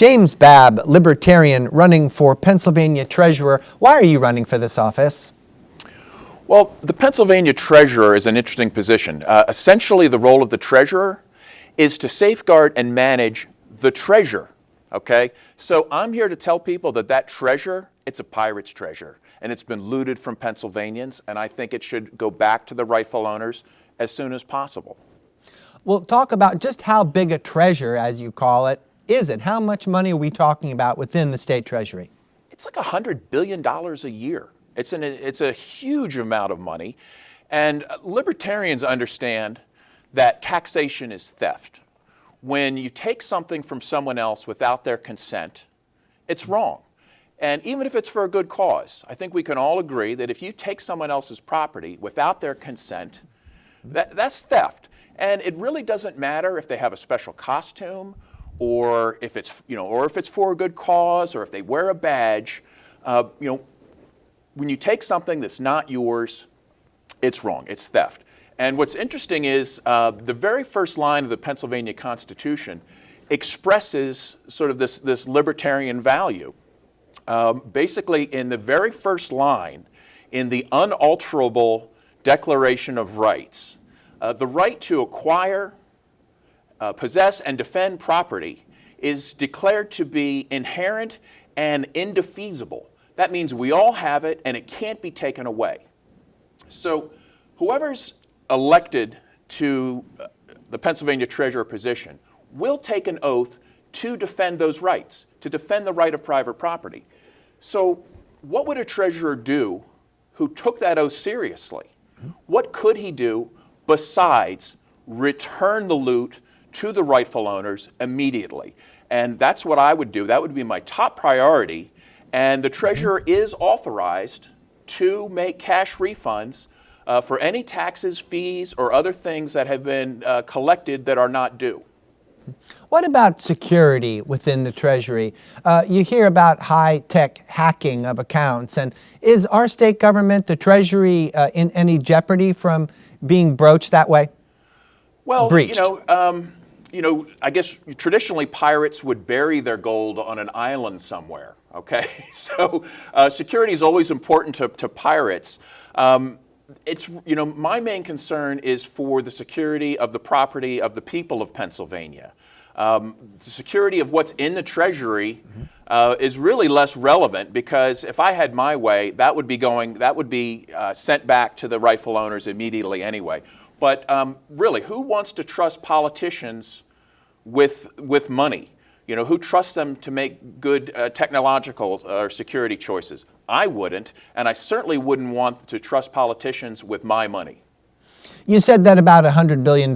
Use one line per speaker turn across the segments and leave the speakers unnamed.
James Babb, Libertarian, running for Pennsylvania Treasurer. Why are you running for this office?
Well, the Pennsylvania Treasurer is an interesting position. Essentially, the role of the Treasurer is to safeguard and manage the treasure, okay? So I'm here to tell people that that treasure, it's a pirate's treasure, and it's been looted from Pennsylvanians, and I think it should go back to the rightful owners as soon as possible.
Well, talk about just how big a treasure, as you call it, is it? How much money are we talking about within the state treasury?
It's like $100 billion a year. It's a huge amount of money, and libertarians understand that taxation is theft. When you take something from someone else without their consent, it's wrong. And even if it's for a good cause, I think we can all agree that if you take someone else's property without their consent, that's theft. And it really doesn't matter if they have a special costume, or if it's, or if it's for a good cause, or if they wear a badge. When you take something that's not yours, it's wrong, it's theft. And what's interesting is the very first line of the Pennsylvania Constitution expresses sort of this libertarian value. Basically, in the very first line, in the unalterable Declaration of Rights, the right to acquire, possess, and defend property is declared to be inherent and indefeasible. That means we all have it and it can't be taken away. So whoever's elected to the Pennsylvania Treasurer position will take an oath to defend those rights, to defend the right of private property. So what would a treasurer do who took that oath seriously? What could he do besides return the loot to the rightful owners immediately? And that's what I would do. That would be my top priority. And the treasurer is authorized to make cash refunds for any taxes, fees, or other things that have been collected that are not due.
What about security within the Treasury? You hear about high-tech hacking of accounts, and is our state government, the Treasury, in any jeopardy from being broached that way?
Well,
breached?
I guess traditionally pirates would bury their gold on an island somewhere, okay? So security is always important to pirates. My main concern is for the security of the property of the people of Pennsylvania. The security of what's in the Treasury is really less relevant, because if I had my way, that would be sent back to the rightful owners immediately anyway. But really, who wants to trust politicians with money? Who trusts them to make good technological or security choices? I wouldn't, and I certainly wouldn't want to trust politicians with my money.
You said that about $100 billion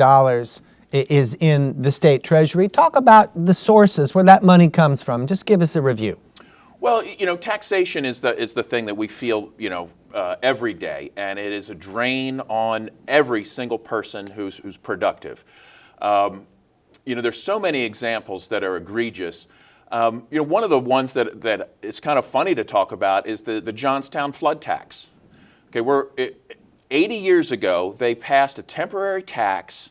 is in the state treasury. Talk about the sources where that money comes from. Just give us a review.
Well, taxation is the thing that we feel, every day, and it is a drain on every single person who's productive. There's so many examples that are egregious. One of the ones that is kind of funny to talk about is the Johnstown flood tax. Okay, 80 years ago, they passed a temporary tax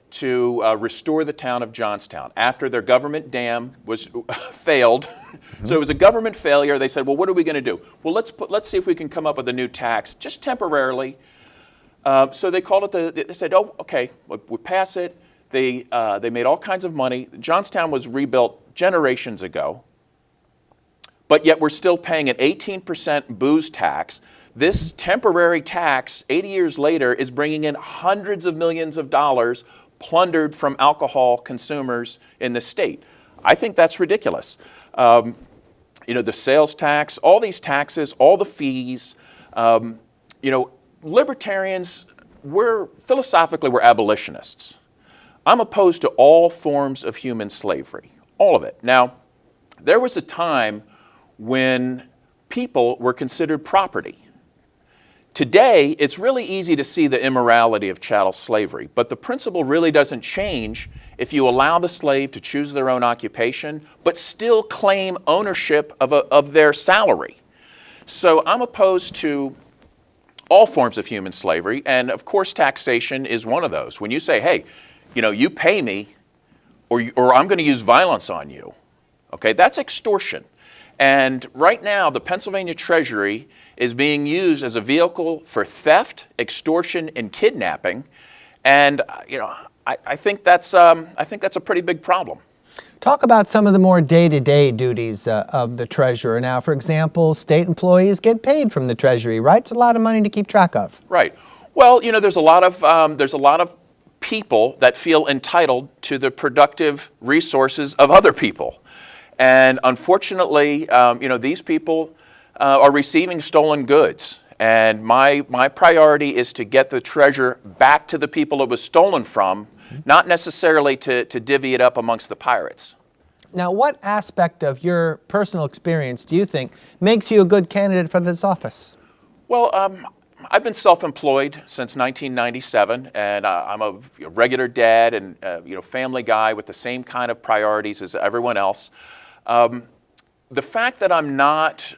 to restore the town of Johnstown after their government dam was failed. So it was a government failure. They said, well, what are we going to do? Well, let's see if we can come up with a new tax, just temporarily. So they called it they said, oh, okay, we pass it. They made all kinds of money. Johnstown was rebuilt generations ago, but yet we're still paying an 18% booze tax. This temporary tax, 80 years later, is bringing in hundreds of millions of dollars plundered from alcohol consumers in the state. I think that's ridiculous. The sales tax, all these taxes, all the fees. Libertarians, philosophically, we're abolitionists. I'm opposed to all forms of human slavery, all of it. Now, there was a time when people were considered property. Today, it's really easy to see the immorality of chattel slavery, but the principle really doesn't change if you allow the slave to choose their own occupation, but still claim ownership of their salary. So I'm opposed to all forms of human slavery, and of course taxation is one of those. When you say, hey, you pay me, or I'm going to use violence on you, Okay, that's extortion. And right now, the Pennsylvania Treasury is being used as a vehicle for theft, extortion, and kidnapping. And I think that's a pretty big problem.
Talk about some of the more day-to-day duties of the treasurer. Now, for example, state employees get paid from the Treasury, right? It's a lot of money to keep track of.
Right. Well, there's a lot of people that feel entitled to the productive resources of other people. And unfortunately, these people are receiving stolen goods. And my priority is to get the treasure back to the people it was stolen from, not necessarily to divvy it up amongst the pirates.
Now, what aspect of your personal experience do you think makes you a good candidate for this office?
Well, I've been self-employed since 1997, and I'm a regular dad and family guy with the same kind of priorities as everyone else. The fact that I'm not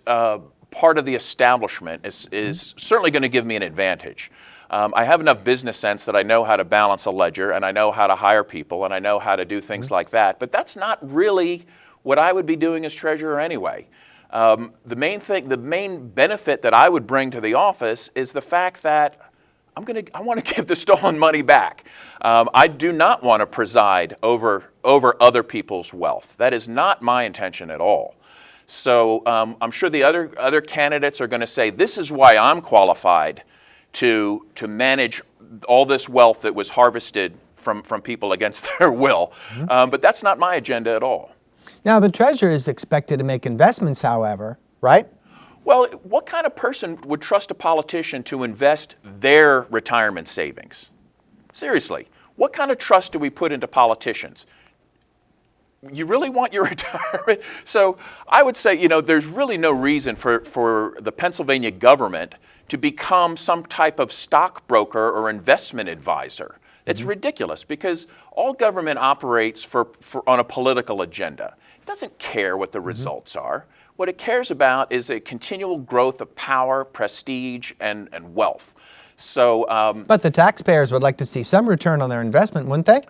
part of the establishment is certainly going to give me an advantage. I have enough business sense that I know how to balance a ledger, and I know how to hire people, and I know how to do things like that. But that's not really what I would be doing as treasurer anyway. The main benefit that I would bring to the office is the fact that I want to give the stolen money back. I do not want to preside over other people's wealth. That is not my intention at all. So I'm sure the other candidates are going to say, this is why I'm qualified to manage all this wealth that was harvested from people against their will. But that's not my agenda at all.
Now, the treasurer is expected to make investments, however, right?
Well, what kind of person would trust a politician to invest their retirement savings? Seriously, what kind of trust do we put into politicians? You really want your retirement? So I would say, there's really no reason for the Pennsylvania government to become some type of stockbroker or investment advisor. It's ridiculous because all government operates on a political agenda. It doesn't care what the results are. What it cares about is a continual growth of power, prestige, and wealth. So,
but the taxpayers would like to see some return on their investment, wouldn't they?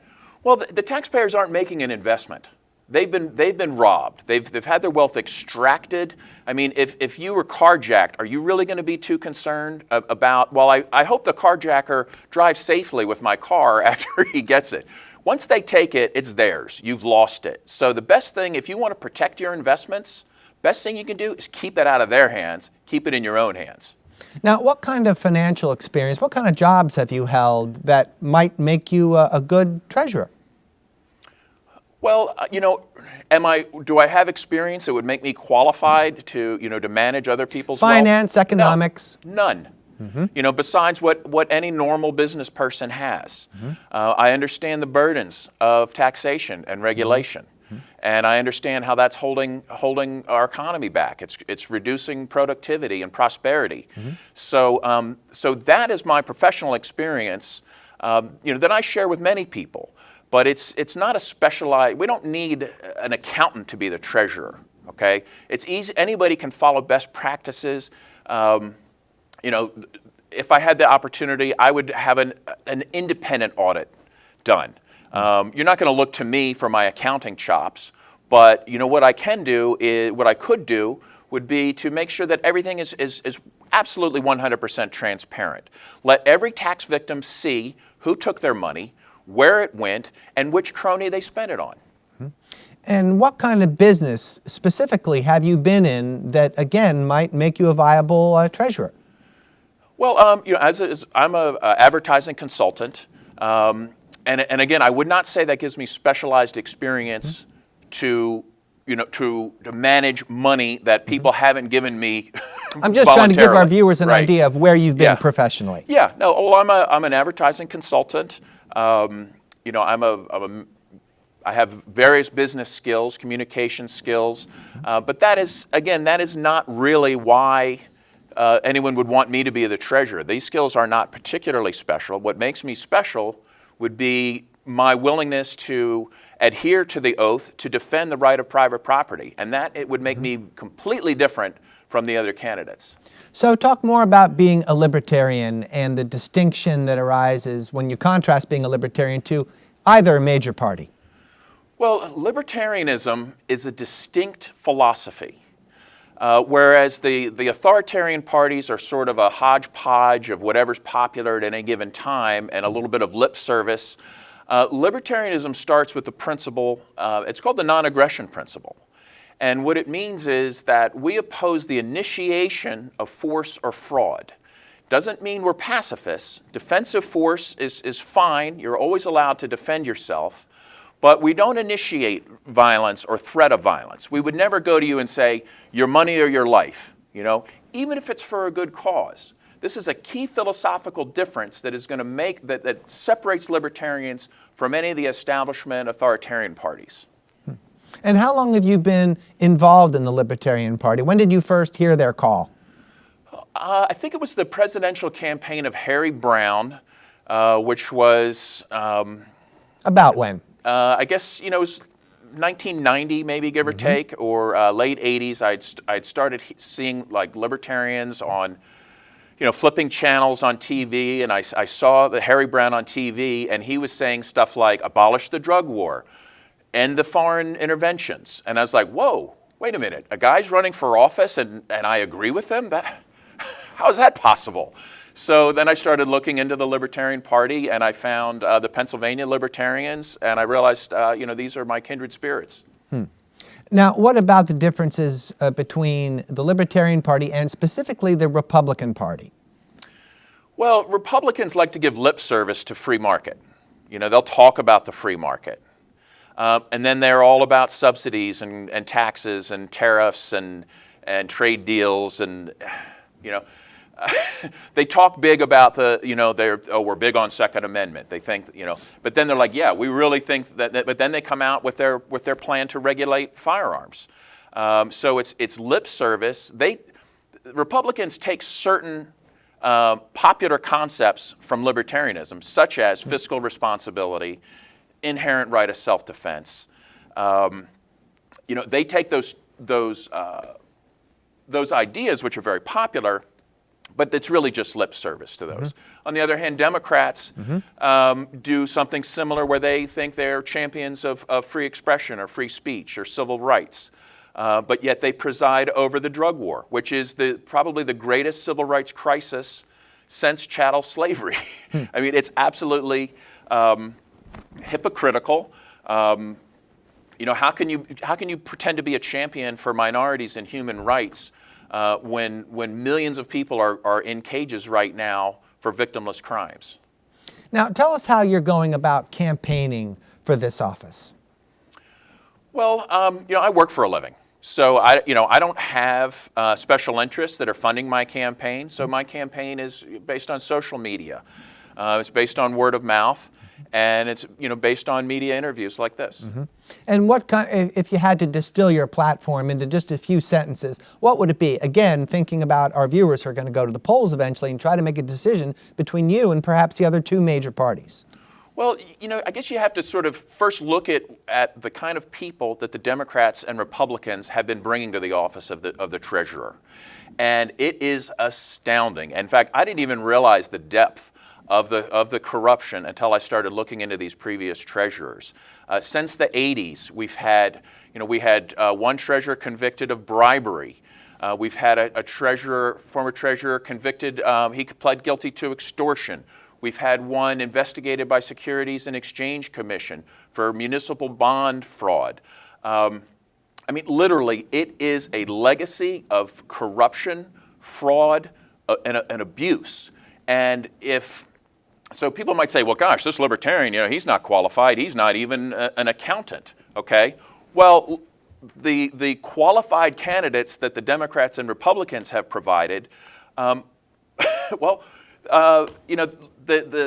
Well, the taxpayers aren't making an investment. They've been robbed. They've had their wealth extracted. I mean, if you were carjacked, are you really going to be too concerned about, well, I hope the carjacker drives safely with my car after he gets it. Once they take it, it's theirs. You've lost it. So the best thing, if you want to protect your investments, best thing you can do is keep it out of their hands, keep it in your own hands.
Now, what kind of financial experience, what kind of jobs have you held that might make you a good treasurer?
Well, do I have experience that would make me qualified to manage other people's wealth?
Finance, economics?
No, none. Besides what any normal business person has. I understand the burdens of taxation and regulation. And I understand how that's holding our economy back. It's reducing productivity and prosperity. So that is my professional experience, that I share with many people. But it's not a specialized. We don't need an accountant to be the treasurer. Okay, it's easy. Anybody can follow best practices. If I had the opportunity, I would have an independent audit done. You're not going to look to me for my accounting chops, but what I could do would be to make sure that everything is absolutely 100% transparent. Let every tax victim see who took their money, where it went, and which crony they spent it on.
And what kind of business specifically have you been in that, again, might make you a viable treasurer?
Well, I'm an advertising consultant, and again, I would not say that gives me specialized experience to manage money that people haven't given me.
I'm just trying to give our viewers an idea of where you've been professionally.
Yeah, no, well, I'm an advertising consultant. I have various business skills, communication skills, but that is not really why anyone would want me to be the treasurer. These skills are not particularly special. What makes me special would be my willingness to adhere to the oath to defend the right of private property, and that it would make me completely different from the other candidates.
So talk more about being a libertarian and the distinction that arises when you contrast being a libertarian to either major party.
Well, libertarianism is a distinct philosophy. Whereas the authoritarian parties are sort of a hodgepodge of whatever's popular at any given time and a little bit of lip service, libertarianism starts with the principle, it's called the non-aggression principle. And what it means is that we oppose the initiation of force or fraud. Doesn't mean we're pacifists. Defensive force is fine. You're always allowed to defend yourself. But we don't initiate violence or threat of violence. We would never go to you and say, your money or your life, even if it's for a good cause. This is a key philosophical difference that is going to make, that separates libertarians from any of the establishment authoritarian parties.
And how long have you been involved in the Libertarian Party? When did you first hear their call?
I think it was the presidential campaign of Harry Brown, which was...
About when?
I guess, it was 1990, maybe, give or take, or late 80s. I'd started seeing like libertarians on, flipping channels on TV, and I saw the Harry Brown on TV, and he was saying stuff like, abolish the drug war, end the foreign interventions. And I was like, whoa, wait a minute, a guy's running for office and I agree with him? How is that possible? So then I started looking into the Libertarian Party, and I found the Pennsylvania Libertarians, and I realized, these are my kindred spirits.
Now, what about the differences between the Libertarian Party and specifically the Republican Party?
Well, Republicans like to give lip service to free market. They'll talk about the free market. And then they're all about subsidies and taxes and tariffs and trade deals and, they talk big about we're big on Second Amendment. They think, but then they're like, yeah, we really think that, but then they come out with their plan to regulate firearms. So it's lip service. Republicans take certain popular concepts from libertarianism, such as fiscal responsibility, inherent right of self-defense. They take those ideas, which are very popular, but it's really just lip service to those. On the other hand, Democrats do something similar where they think they're champions of free expression or free speech or civil rights, but yet they preside over the drug war, which is probably the greatest civil rights crisis since chattel slavery. I mean, it's absolutely hypocritical. How can you pretend to be a champion for minorities and human rights when millions of people are in cages right now for victimless crimes?
Now, tell us how you're going about campaigning for this office.
Well, I work for a living. So I don't have special interests that are funding my campaign. So my campaign is based on social media. It's based on word of mouth, and it's based on media interviews like this.
And if you had to distill your platform into just a few sentences, what would it be? Again, thinking about our viewers who are going to go to the polls eventually and try to make a decision between you and perhaps the other two major parties.
Well, I guess you have to sort of first look at the kind of people that the Democrats and Republicans have been bringing to the office of the treasurer. And it is astounding. In fact, I didn't even realize the depth of the corruption until I started looking into these previous treasurers. Since the 80s, we had one treasurer convicted of bribery. We've had a former treasurer convicted, he pled guilty to extortion. We've had one investigated by Securities and Exchange Commission for municipal bond fraud. Literally, it is a legacy of corruption, fraud, and abuse. And so people might say, well, gosh, this libertarian, he's not qualified. He's not even an accountant, okay? Well, the qualified candidates that the Democrats and Republicans have provided, the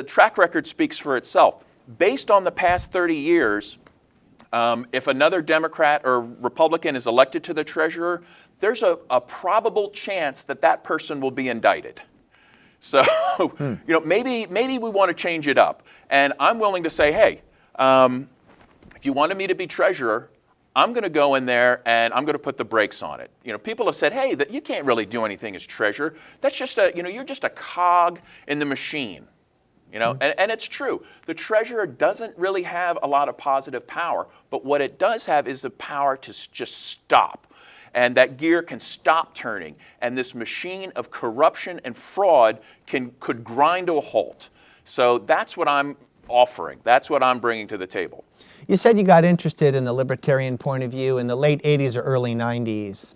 track record speaks for itself. Based on the past 30 years, if another Democrat or Republican is elected to the treasurer, there's a probable chance that person will be indicted. So, maybe we want to change it up. And I'm willing to say, hey, if you wanted me to be treasurer, I'm going to go in there and I'm going to put the brakes on it. People have said, hey, that you can't really do anything as treasurer. That's just you're just a cog in the machine. You know, and it's true. The treasurer doesn't really have a lot of positive power, but what it does have is the power to just stop. And that gear can stop turning, and this machine of corruption and fraud could grind to a halt. So that's what I'm offering. That's what I'm bringing to the table.
You said you got interested in the libertarian point of view in the late 80s or early 90s.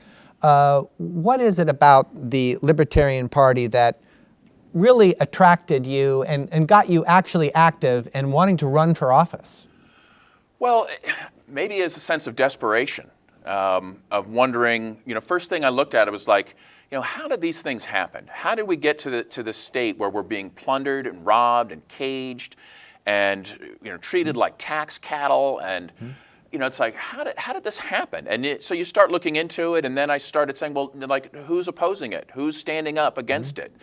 What is it about the Libertarian Party that really attracted you and got you actually active and wanting to run for office?
Well, maybe it's a sense of desperation, of wondering, you know, first thing I looked at, it was like, you know, how did these things happen? How did we get to the state where we're being plundered and robbed and caged and, you know, treated like tax cattle? And, you know, it's like, how did this happen? And so you start looking into it, and then I started saying, well, like, who's opposing it? Who's standing up against it?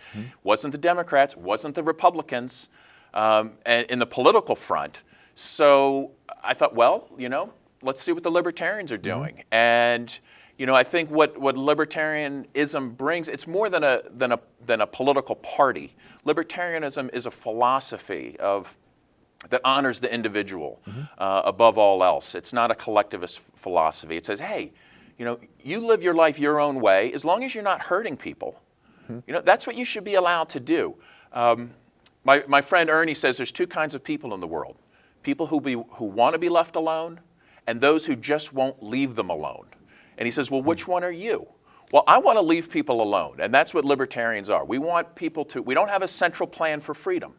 Wasn't the Democrats, wasn't the Republicans, and in the political front. So I thought, well, you know, let's see what the Libertarians are doing. And, you know, I think what Libertarianism brings, it's more than a political party. Libertarianism is a philosophy that honors the individual above all else. It's not a collectivist philosophy. It says, hey, you know, you live your life your own way as long as you're not hurting people. You know, that's what you should be allowed to do. My friend Ernie says there's two kinds of people in the world. People who want to be left alone, and those who just won't leave them alone. And he says, well, which one are you? Well, I want to leave people alone, and that's what libertarians are. We want people we don't have a central plan for freedom.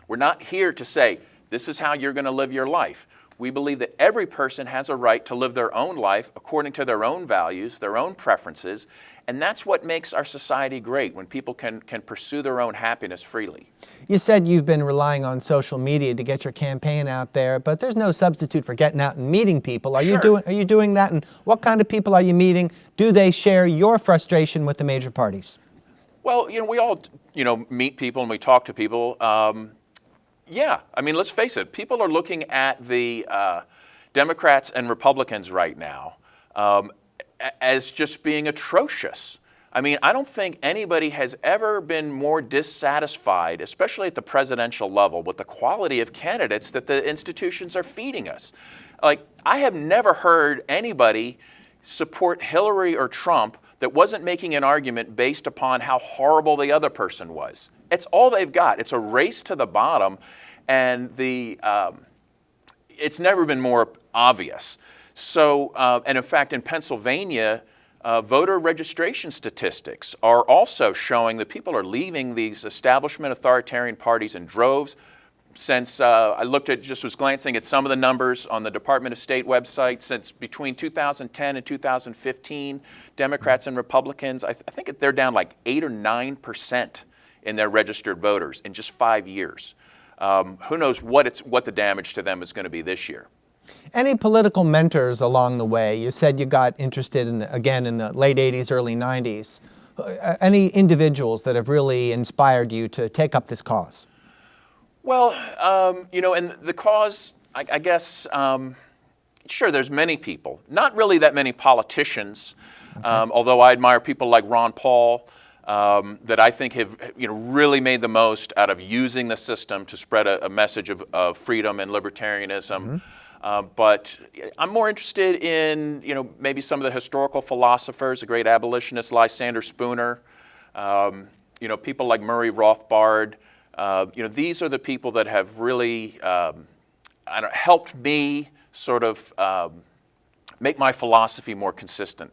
We're not here to say, this is how you're going to live your life. We believe that every person has a right to live their own life according to their own values, their own preferences, and that's what makes our society great, when people can pursue their own happiness freely.
You said you've been relying on social media to get your campaign out there, but there's no substitute for getting out and meeting people. Are you doing that, and what kind of people are you meeting? Do they share your frustration with the major parties?
Well, you know, we all, you know, meet people and we talk to people. Yeah, I mean, let's face it. People are looking at the Democrats and Republicans right now as just being atrocious. I mean, I don't think anybody has ever been more dissatisfied, especially at the presidential level, with the quality of candidates that the institutions are feeding us. Like, I have never heard anybody support Hillary or Trump that wasn't making an argument based upon how horrible the other person was. It's all they've got. It's a race to the bottom, and it's never been more obvious. So, and in fact, in Pennsylvania, voter registration statistics are also showing that people are leaving these establishment authoritarian parties in droves. Since was glancing at some of the numbers on the Department of State website, since between 2010 and 2015, Democrats and Republicans, I think they're down like 8 or 9% in their registered voters in just 5 years. Who knows what the damage to them is going to be this year.
Any political mentors along the way? You said you got interested in the late 80s, early 90s. Any individuals that have really inspired you to take up this cause?
Well, you know, and the cause, I guess, sure, there's many people. Not really that many politicians, although I admire people like Ron Paul, that I think have, you know, really made the most out of using the system to spread a message of freedom and libertarianism. But I'm more interested in, you know, maybe some of the historical philosophers, the great abolitionist Lysander Spooner, you know, people like Murray Rothbard. You know, these are the people that have really helped me sort of make my philosophy more consistent.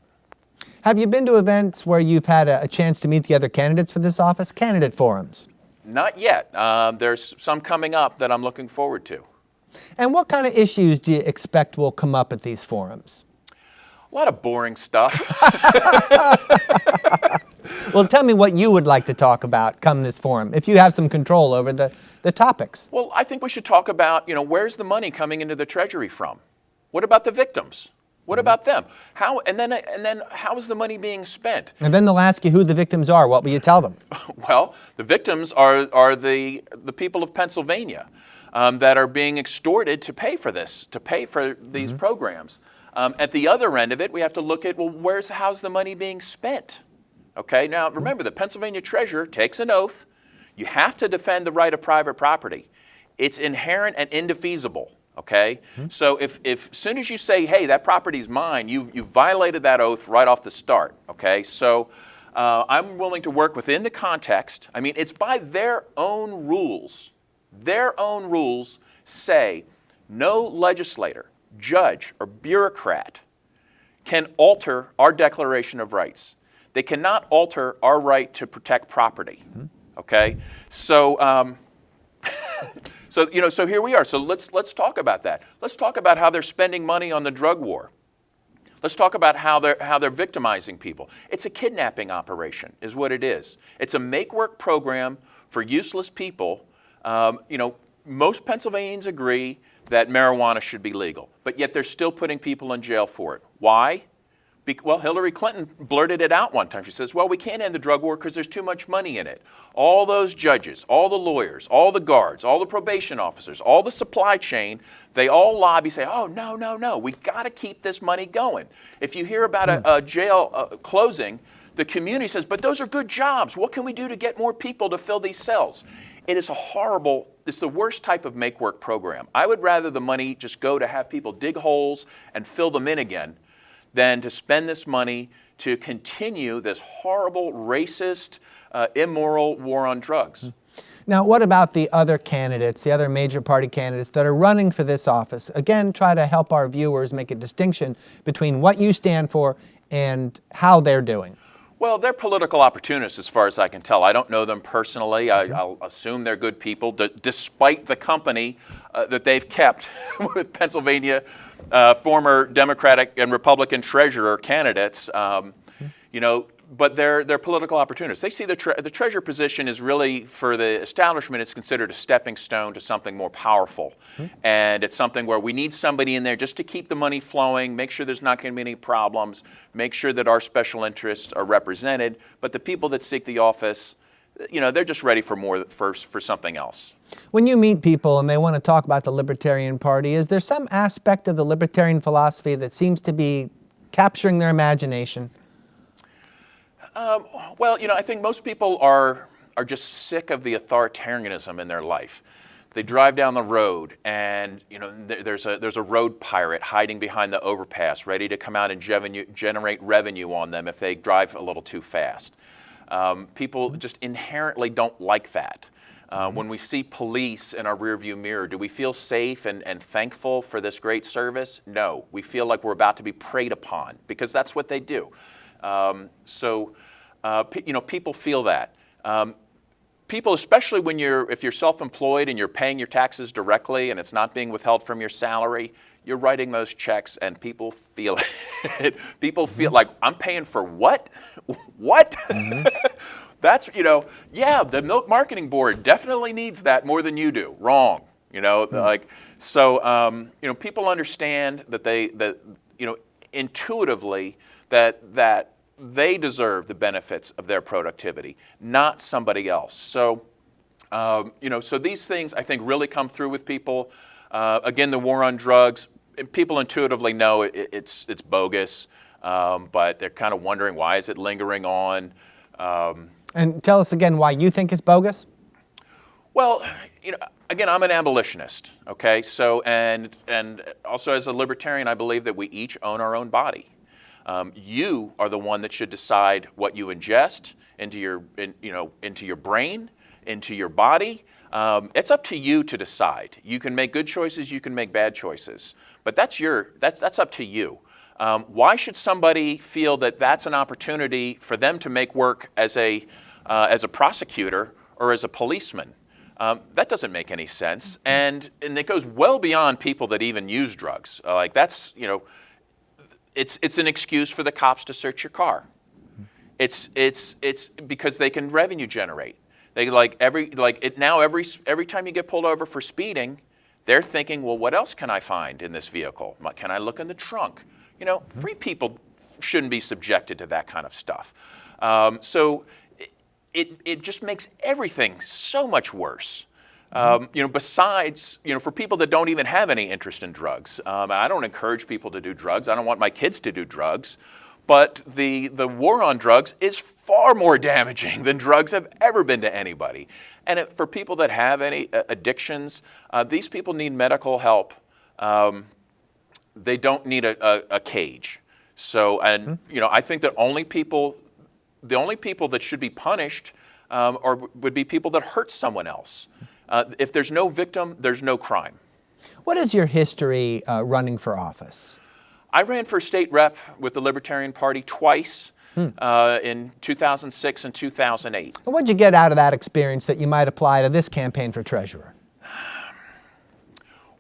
Have you been to events where you've had a chance to meet the other candidates for this office? Candidate forums?
Not yet. There's some coming up that I'm looking forward to.
And what kind of issues do you expect will come up at these forums?
A lot of boring stuff.
Well, tell me what you would like to talk about come this forum, if you have some control over the topics.
Well, I think we should talk about, you know, where's the money coming into the Treasury from? What about the victims? What about them? How and then how is the money being spent?
And then they'll ask you who the victims are. What will you tell them?
Well, the victims are the people of Pennsylvania that are being extorted to pay for this, to pay for these programs. At the other end of it, we have to look at, well, how's the money being spent? Okay, now remember, the Pennsylvania treasurer takes an oath. You have to defend the right of private property. It's inherent and indefeasible, okay? So if as soon as you say, hey, that property's mine, you've violated that oath right off the start, okay? So I'm willing to work within the context. I mean, it's by their own rules. Their own rules say no legislator, judge, or bureaucrat can alter our Declaration of Rights. They cannot alter our right to protect property, okay? So, so here we are. So let's talk about that. Let's talk about how they're spending money on the drug war. Let's talk about how they're victimizing people. It's a kidnapping operation, is what it is. It's a make-work program for useless people. Most Pennsylvanians agree that marijuana should be legal, but yet they're still putting people in jail for it. Why? Well, Hillary Clinton blurted it out one time. She says, well, we can't end the drug war because there's too much money in it. All those judges, all the lawyers, all the guards, all the probation officers, all the supply chain, they all lobby, say, oh, no, we've got to keep this money going. If you hear about a jail closing, the community says, but those are good jobs. What can we do to get more people to fill these cells? It is it's the worst type of make-work program. I would rather the money just go to have people dig holes and fill them in again than to spend this money to continue this horrible, racist, immoral war on drugs.
Now, what about the other candidates, the other major party candidates that are running for this office? Again, try to help our viewers make a distinction between what you stand for and how they're doing.
Well, they're political opportunists as far as I can tell. I don't know them personally. I'll assume they're good people, despite the company that they've kept with Pennsylvania former Democratic and Republican treasurer candidates. But they're political opportunists. They see the treasurer position is really, for the establishment, it's considered a stepping stone to something more powerful. And it's something where we need somebody in there just to keep the money flowing, make sure there's not going to be any problems, make sure that our special interests are represented. But the people that seek the office, they're just ready for something else.
When you meet people and they want to talk about the Libertarian Party, is there some aspect of the Libertarian philosophy that seems to be capturing their imagination?
Well, I think most people are just sick of the authoritarianism in their life. They drive down the road and, there's a road pirate hiding behind the overpass, ready to come out and generate revenue on them if they drive a little too fast. People just inherently don't like that. When we see police in our rearview mirror, do we feel safe and thankful for this great service? No. We feel like we're about to be preyed upon because that's what they do. People feel that. People, especially if you're self-employed and you're paying your taxes directly and it's not being withheld from your salary, you're writing those checks and people feel it. People feel like, I'm paying for what? What? That's, the Milk Marketing Board definitely needs that more than you do. Wrong. People understand that intuitively that they deserve the benefits of their productivity, not somebody else. So these things I think really come through with people. Again, the war on drugs, people intuitively know it's bogus, but they're kind of wondering, why is it lingering on?
And tell us again why you think it's bogus.
Well, again, I'm an abolitionist, okay? So, and also as a libertarian, I believe that we each own our own body. You are the one that should decide what you ingest into your brain, into your body. It's up to you to decide. You can make good choices, you can make bad choices, but that's up to you. Why should somebody feel that that's an opportunity for them to make work as a prosecutor or as a policeman? That doesn't make any sense, and it goes well beyond people that even use drugs. It's an excuse for the cops to search your car. It's because they can revenue generate. They every time you get pulled over for speeding, they're thinking, well, what else can I find in this vehicle? Can I look in the trunk? Free people shouldn't be subjected to that kind of stuff. So it just makes everything so much worse. Besides, for people that don't even have any interest in drugs, I don't encourage people to do drugs. I don't want my kids to do drugs. But the war on drugs is far more damaging than drugs have ever been to anybody. And for people that have any addictions, these people need medical help. They don't need a cage. So, and I think that the only people that should be punished would be people that hurt someone else. If there's no victim, there's no crime.
What is your history running for office?
I ran for state rep with the Libertarian Party twice in 2006 and 2008.
And what did you get out of that experience that you might apply to this campaign for treasurer?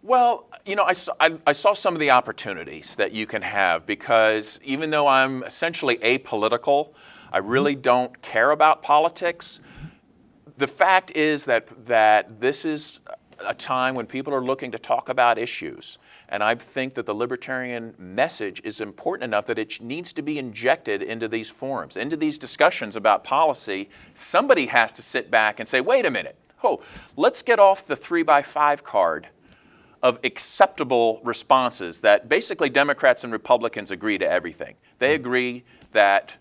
Well, I saw some of the opportunities that you can have, because even though I'm essentially apolitical, I really don't care about politics. The fact is that this is a time when people are looking to talk about issues. And I think that the libertarian message is important enough that it needs to be injected into these forums, into these discussions about policy. Somebody has to sit back and say, wait a minute, let's get off the 3x5 card of acceptable responses that basically Democrats and Republicans agree to everything. They agree that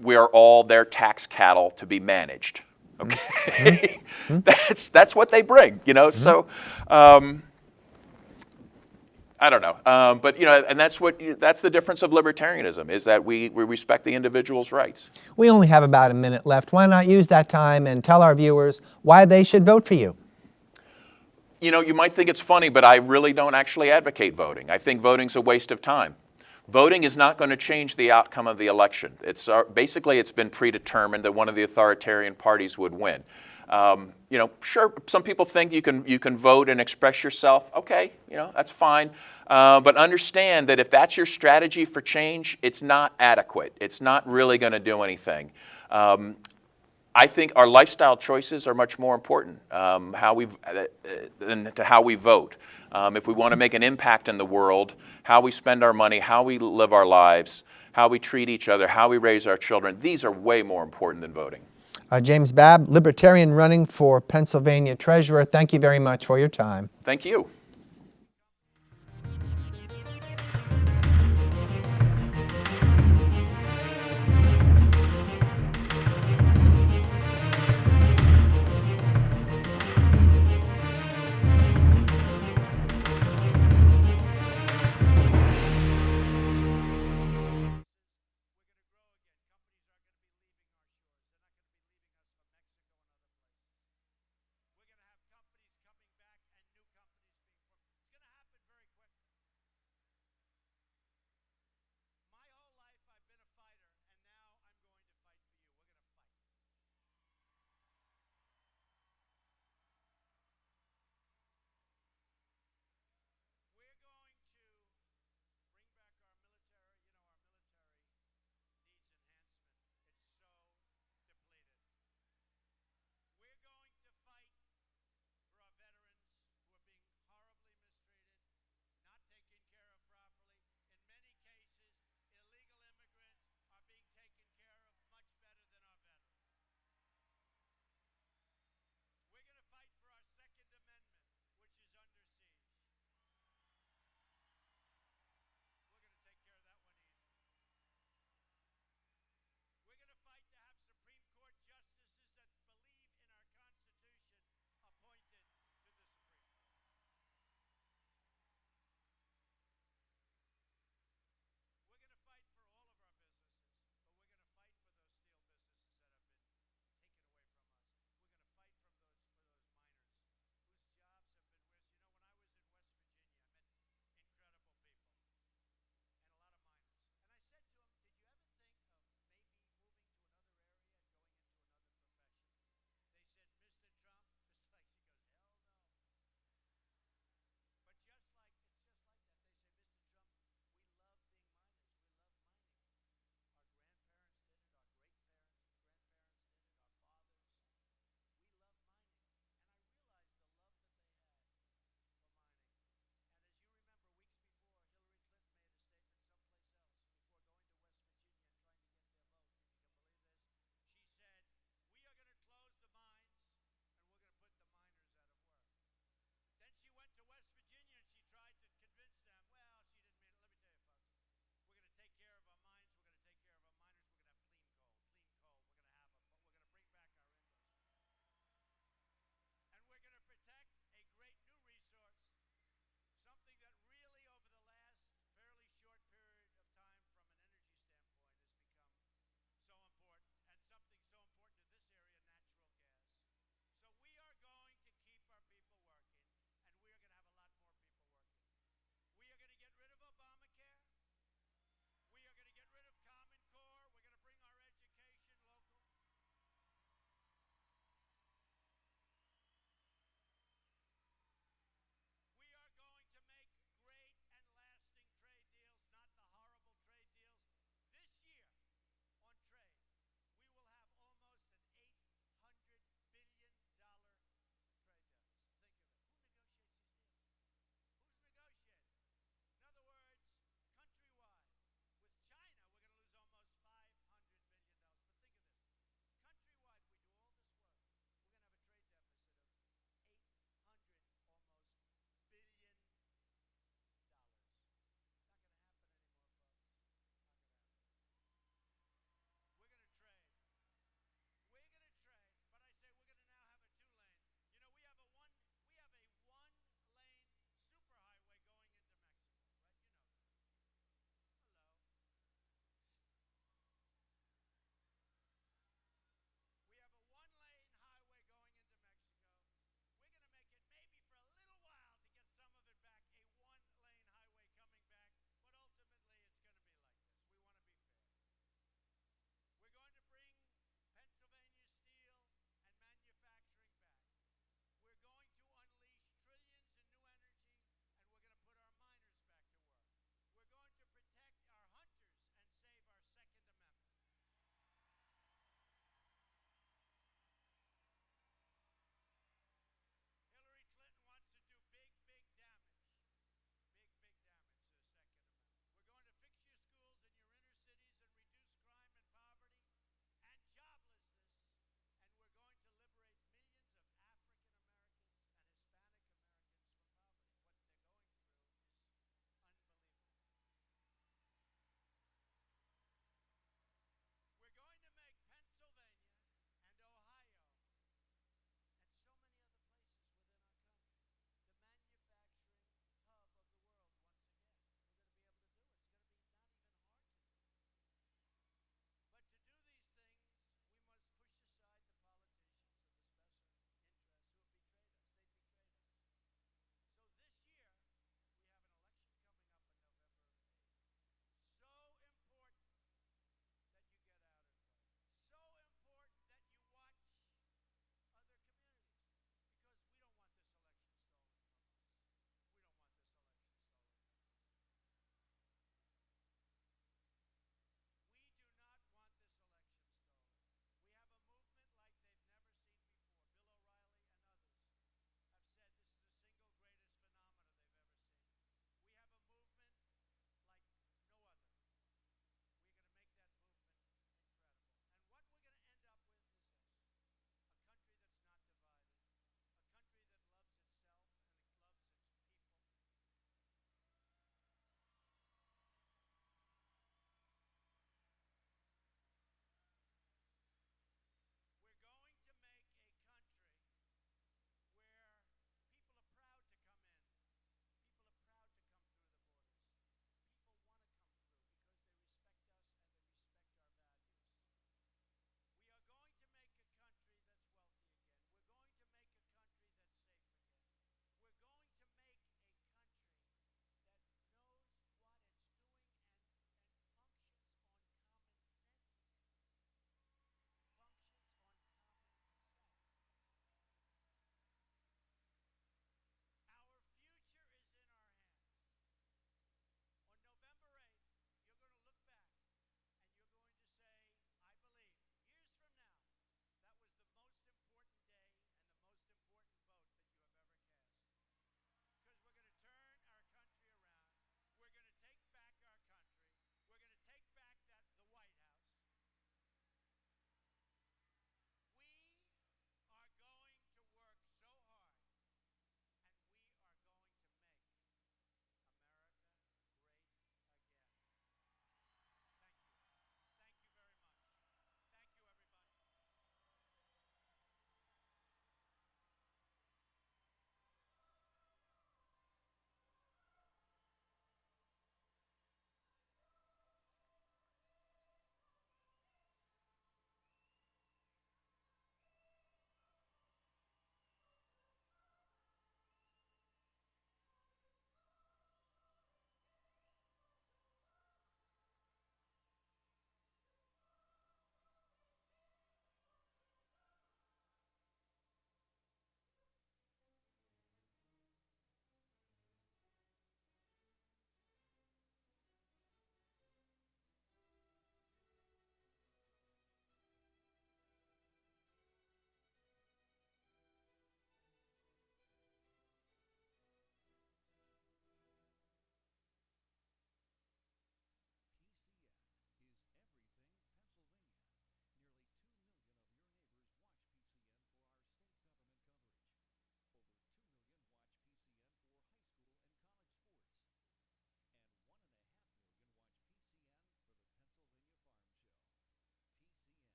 we are all their tax cattle to be managed. Okay, that's what they bring, So I don't know, but and that's the difference of libertarianism, is that we respect the individual's rights.
We only have about a minute left. Why not use that time and tell our viewers why they should vote for you?
You might think it's funny, but I really don't actually advocate voting. I think voting's a waste of time. Voting is not going to change the outcome of the election. Basically, it's been predetermined that one of the authoritarian parties would win. Sure, some people think you can vote and express yourself. Okay, that's fine. But understand that if that's your strategy for change, it's not adequate. It's not really going to do anything. I think our lifestyle choices are much more important than how we vote. If we want to make an impact in the world, how we spend our money, how we live our lives, how we treat each other, how we raise our children, these are way more important than voting.
James Babb, Libertarian running for Pennsylvania Treasurer, thank you very much for your time.
Thank you.